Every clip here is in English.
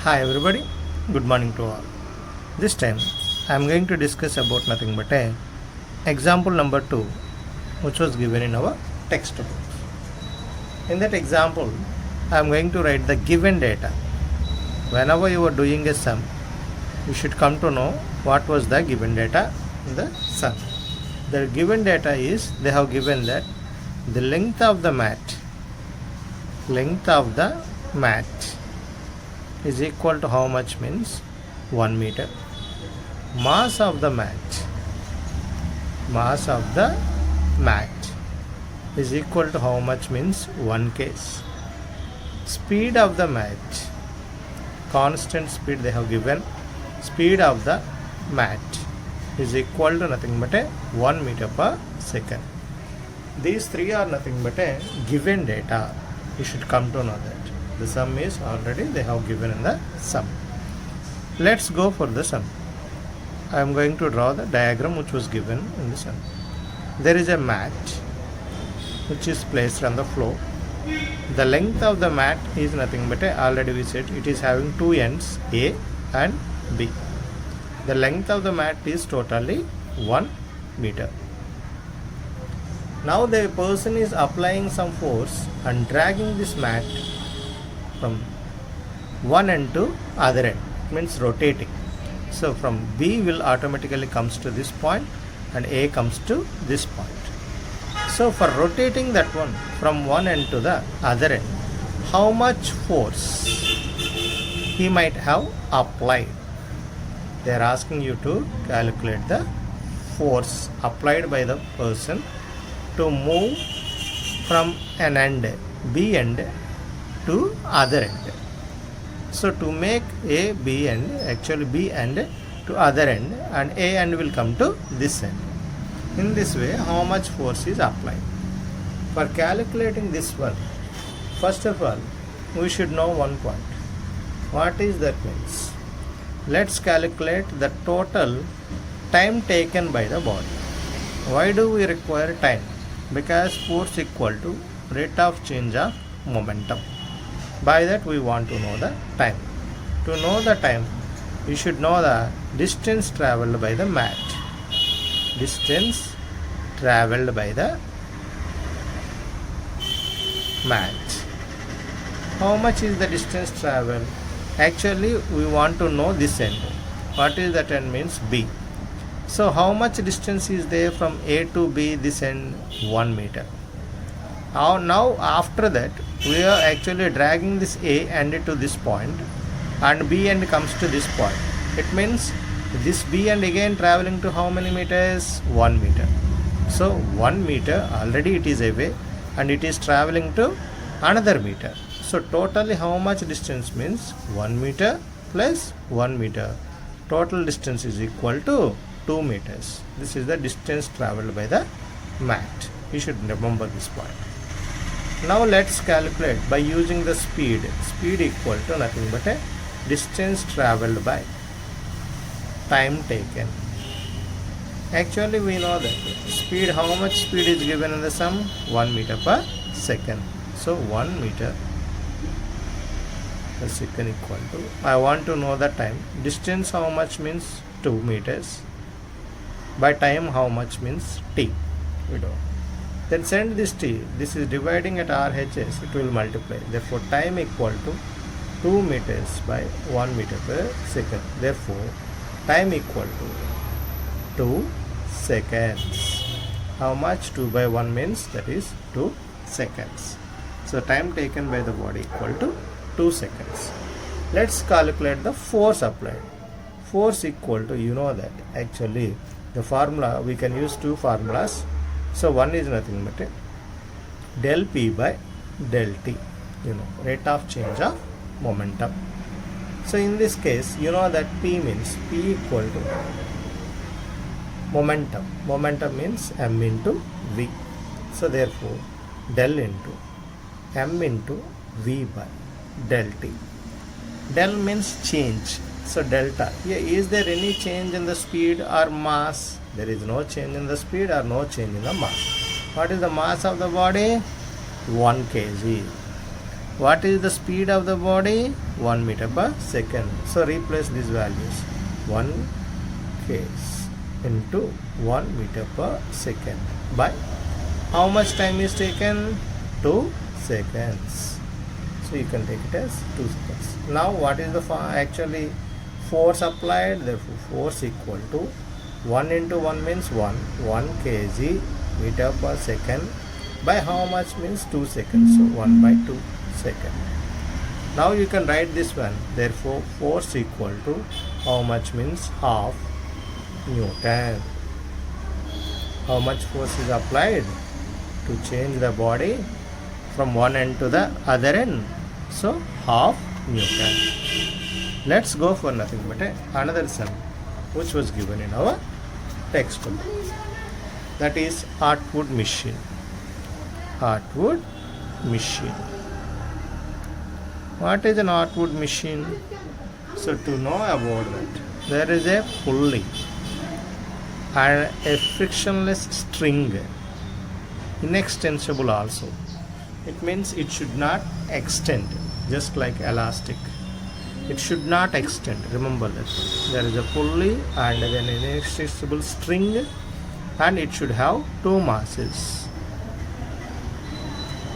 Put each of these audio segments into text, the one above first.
Hi everybody, good morning to all. This time I am going to discuss about nothing but a example number 2 which was given in our textbook. In that example I am going to write the given data. Whenever you are doing a sum, you should come to know what was the given data in the sum. The given data is they have given that the length of the mat is equal to how much means 1 meter. Mass of the mat is equal to how much means 1 kg. Speed of the mat, constant speed they have given, speed of the mat is equal to nothing but a 1 meter per second. These three are nothing but a given data. You should come to know that. The sum is already they have given in the sum. Let's go for the sum. I am going to draw the diagram which was given in the sum. There is a mat which is placed on the floor. The length of the mat is nothing but already we said it is having two ends A and B. The length of the mat is totally 1 meter. Now the person is applying some force and dragging this mat from one end to other end, means rotating. So from B will automatically comes to this point and A comes to this point. So for rotating that one from one end to the other end, how much force he might have applied? They are asking you to calculate the force applied by the person to move from an end, B end, to other end. So to make A, B end, actually B end to other end and A end will come to this end. In this way, how much force is applied? For calculating this one, first of all, we should know one point. What is that means? Let's calculate the total time taken by the body. Why do we require time? Because force equal to rate of change of momentum. By that we want to know the time. To know the time, you should know the distance travelled by the mat. Distance travelled by the mat. How much is the distance travelled? Actually, we want to know this end. What is that end means? B. So how much distance is there from A to B, this end? 1 meter. Now after that we are actually dragging this A end to this point and B end comes to this point. It means this B end again traveling to how many meters? 1 meter. So 1 meter already it is away and it is traveling to another meter. So totally how much distance means 1 meter plus 1 meter. Total distance is equal to 2 meters. This is the distance traveled by the mat. You should remember this point. Now let's calculate by using the speed. Speed equal to nothing but a distance travelled by time taken. Actually we know that speed, how much speed is given in the sum? 1 meter per second. So 1 meter per second equal to, I want to know the time. Distance how much means 2 meters. By time how much means t. We don't. Then send this t, this is dividing at RHS, it will multiply. Therefore time equal to 2 meters by 1 meter per second. Therefore time equal to 2 seconds. How much? 2 by 1 means that is 2 seconds. So time taken by the body equal to 2 seconds. Let's calculate the force applied. Force equal to, you know that actually the formula, we can use two formulas. So one is nothing but del P by del T, you know, rate of change of momentum. So in this case, you know that P means P equal to momentum. Momentum means M into V. So therefore del into M into V by del T. Del means change. So delta. Yeah, is there any change in the speed or mass? There is no change in the speed or no change in the mass. What is the mass of the body? 1 kg. What is the speed of the body? 1 meter per second. So replace these values. 1 kg into 1 meter per second by how much time is taken? 2 seconds. So you can take it as 2 seconds. Now what is the actually force applied? Therefore force equal to 1 into 1 means 1 kg meter per second by how much means 2 seconds. So 1 by 2 second. Now you can write this one. Therefore force equal to how much means half Newton. How much force is applied to change the body from one end to the other end? So half Newton. Let's go for nothing but another sum which was given in our textbook. That is Hartwood machine. Hartwood machine. What is an Hartwood machine? So to know about that, there is a pulley and a frictionless string, inextensible also. It means it should not extend, just like elastic. It should not extend. Remember that. There is a pulley and an inextensible string, and it should have two masses,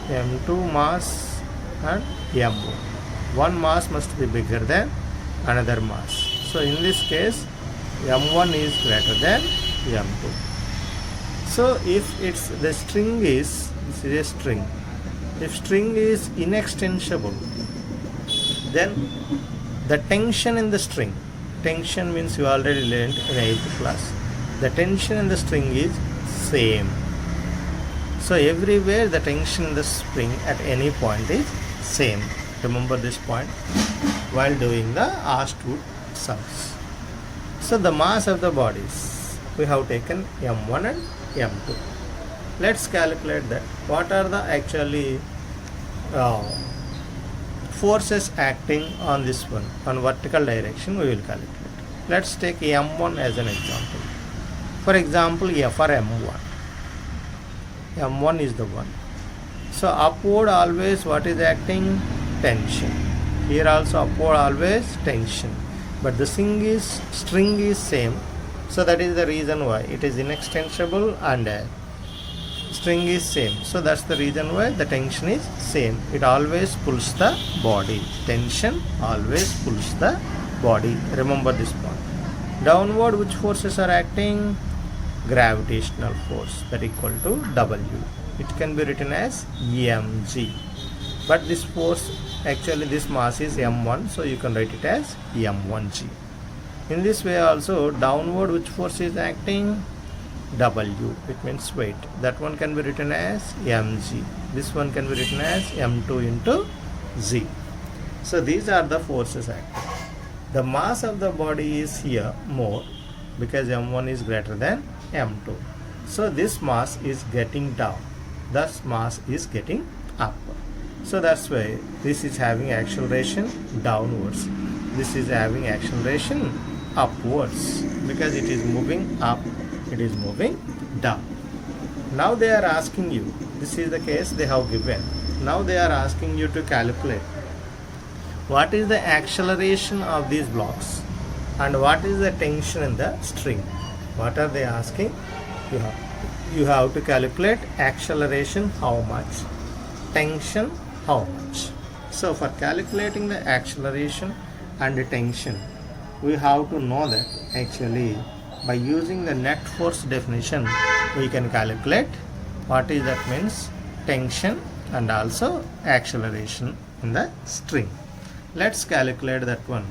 M2 mass and M1. One mass must be bigger than another mass. So in this case, M1 is greater than M2. So if it's the string is, this is a string. If string is inextensible, then the tension in the string, tension means you already learned in 8th class, the tension in the string is same. So everywhere the tension in the spring at any point is same. Remember this point while doing the Hartwood sums. So the mass of the bodies, we have taken M1 and M2. Let's calculate that. What are the actually forces acting on this one, on vertical direction? We will calculate. Let's take M1 as an example. For example, for M1. M1 is the one. So upward always what is acting? Tension. Here also upward always tension. But the string is same. So that is the reason why it is inextensible and string is same. So that's the reason why the tension is same. It always pulls the body. Tension always pulls the body. Remember this point. Downward which forces are acting? Gravitational force, that equal to W. It can be written as mg. But this force, actually this mass is M1, so you can write it as M1g. In this way also, downward which force is acting? W. It means weight. That one can be written as mg. This one can be written as M2 into z. So these are the forces acting. The mass of the body is here more because M1 is greater than M2. So this mass is getting down. Thus mass is getting up. So that's why this is having acceleration downwards. This is having acceleration upwards because it is moving up, it is moving down. Now they are asking you, this is the case they have given. Now they are asking you to calculate what is the acceleration of these blocks and what is the tension in the string. What are they asking? You have to calculate acceleration how much, tension how much. So for calculating the acceleration and the tension, we have to know that actually by using the net force definition, we can calculate what is that means tension and also acceleration in the string. Let's calculate that one.